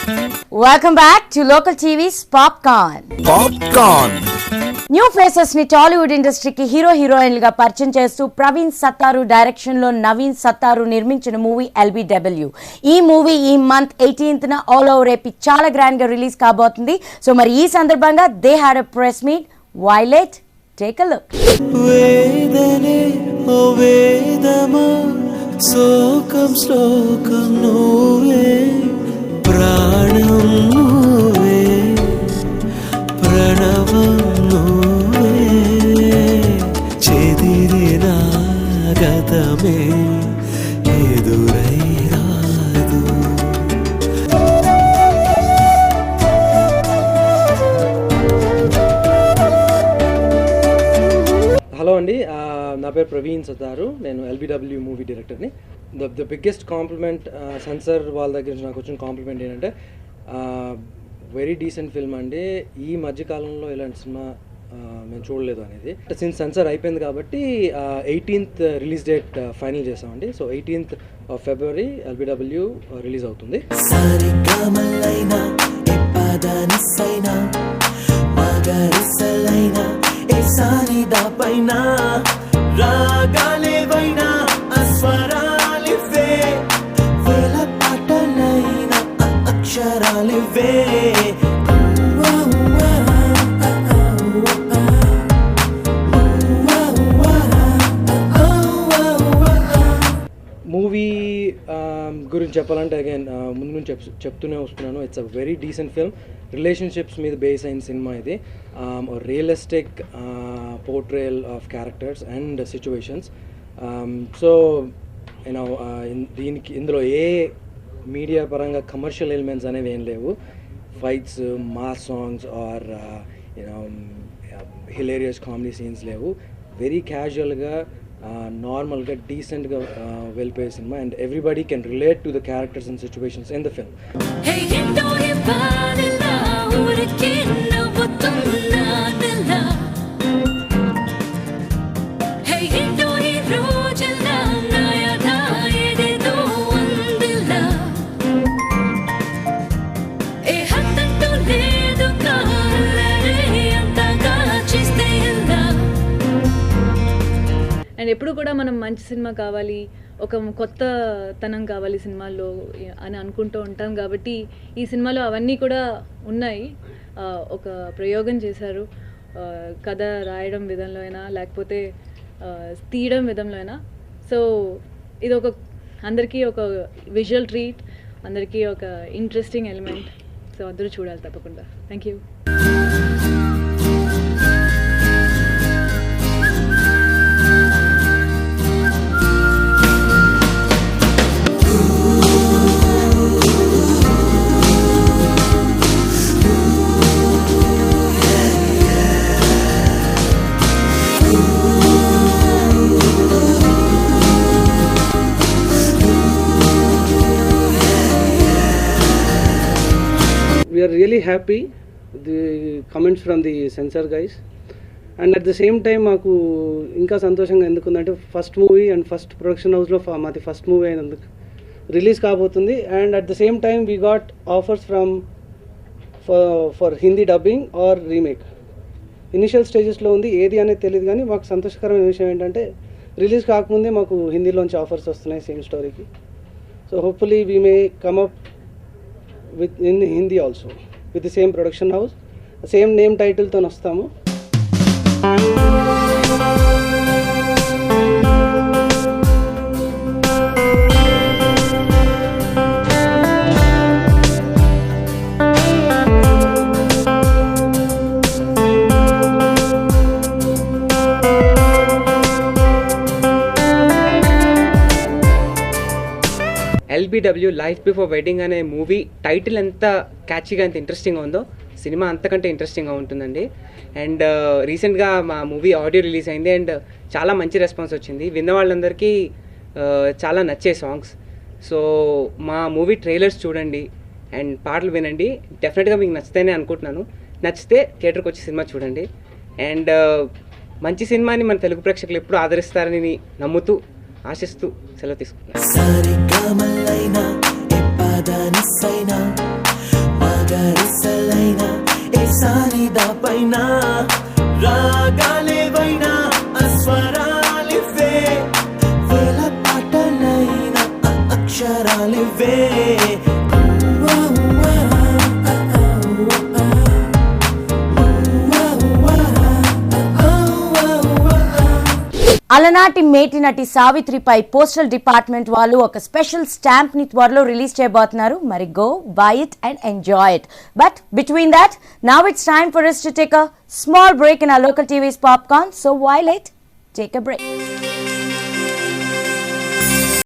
Welcome back to Local TV's Popcorn. New faces ని టాలీవుడ్ ఇండస్ట్రీకి హీరోయిన్లుగా పరిచయం చేస్తూ ప్రవీణ్ సత్తారు డైరెక్షన్ లో నవీన్ సత్తారు నిర్మించిన మూవీ LBW. ఈ మూవీ ఈ month 18th all over AP చాలా గ్రాండ్ గా రిలీజ్ కాబోతుంది. సో మరి ఈ సందర్భంగా they had a press meet. వైలెట్ టేక్ ఎ లుక్. వేదనే ఓ వేదమా శోకం శ్లోకం నువ్వే ప్రాణం నువ్వే ప్రణవం నువ్వే చెదిరిన గతమే ఎదురై రాదు. హలో అండి, నా పేరు ప్రవీణ్ సత్తారు. నేను LBW మూవీ డైరెక్టర్ని. ద బిగ్గెస్ట్ కాంప్లిమెంట్ సెన్సర్ వాళ్ళ దగ్గర నుంచి నాకు వచ్చిన కాంప్లిమెంట్ ఏంటంటే వెరీ డీసెంట్ ఫిల్మ్ అండి. ఈ మధ్యకాలంలో ఇలాంటి సినిమా మేము చూడలేదు అనేది. సిన్స్ సెన్సర్ అయిపోయింది కాబట్టి 18th రిలీజ్ డేట్ ఫైనల్ చేసామండి. So 18th February LBW release అవుతుంది. మూవీ గురించి చెప్పాలంటే అగైన్ ముందు నుంచి చెప్తూనే వస్తున్నాను. It's a very decent film. Relationships మీద బేస్ అయిన సినిమా ఇది. Realistic portrayal of characters and situations. So you know ఇందులో ఏ మీడియా పరంగా కమర్షియల్ ఎలిమెంట్స్ అనేవి ఏం లేవు. Fights, mass songs or you know hilarious comedy scenes లేవు. వెరీ క్యాజువల్గా నార్మల్గా డీసెంట్గా వెళ్ళిపోయే సినిమా. And everybody can relate to the characters and situations in the film. And ఎప్పుడు కూడా మనం మంచి సినిమా కావాలి, ఒక కొత్త తనం కావాలి సినిమాల్లో అని అనుకుంటూ ఉంటాం. కాబట్టి ఈ సినిమాలో అవన్నీ కూడా ఉన్నాయి. ఒక ప్రయోగం చేశారు, కథ రాయడం విధంలో అయినా లేకపోతే తీయడం విధంలో అయినా. సో ఇది ఒక అందరికీ ఒక విజువల్ ట్రీట్, అందరికీ ఒక ఇంట్రెస్టింగ్ ఎలిమెంట్. సో అందరూ చూడాలి తప్పకుండా. Thank you. We are really happy the comments from the censor guys, and at the same time మాకు ఇంకా సంతోషంగా ఎందుకుందంటే first movie and first production హౌస్లో మాది ఫస్ట్ మూవీ అయినందుకు రిలీజ్ కాబోతుంది. And at the same time we got offers from for Hindi dubbing or remake. Initial స్టేజెస్లో ఉంది, ఏది అనేది తెలియదు. కానీ మాకు సంతోషకరమైన విషయం ఏంటంటే రిలీజ్ కాకముందే మాకు హిందీలోంచి ఆఫర్స్ వస్తున్నాయి సేమ్ స్టోరీకి. So hopefully we may come up with in Hindi also with the same production house, same name title తో వస్తాము. LBW లైఫ్ బిఫోర్ వెడ్డింగ్ అనే మూవీ టైటిల్ ఎంత క్యాచీగా ఎంత ఇంట్రెస్టింగ్గా ఉందో సినిమా అంతకంటే ఇంట్రెస్టింగ్గా ఉంటుందండి. అండ్ రీసెంట్గా మా మూవీ ఆడియో రిలీజ్ అయింది అండ్ చాలా మంచి రెస్పాన్స్ వచ్చింది. విన్న వాళ్ళందరికీ చాలా నచ్చే సాంగ్స్. సో మా మూవీ ట్రైలర్స్ చూడండి అండ్ పాటలు వినండి. డెఫినెట్గా మీకు నచ్చుతాయని అనుకుంటున్నాను. నచ్చితే థియేటర్కి వచ్చి సినిమా చూడండి. అండ్ మంచి సినిమాని మన తెలుగు ప్రేక్షకులు ఎప్పుడు ఆదరిస్తారని నమ్ముతూ ఆశిస్తూ సెలవు తీసుకుంటున్నాను. వరాలివే అలనాటి మేటి నటి సావిత్రిపై పోస్టల్ డిపార్ట్మెంట్ వాళ్ళు ఒక స్పెషల్ స్టాంప్ ని త్వరలో రిలీజ్ చేయబోతున్నారు. మరి go by it and enjoy it. But between that now it's time for us to take a small break in our local TV's Popcorn. So while it, take a break.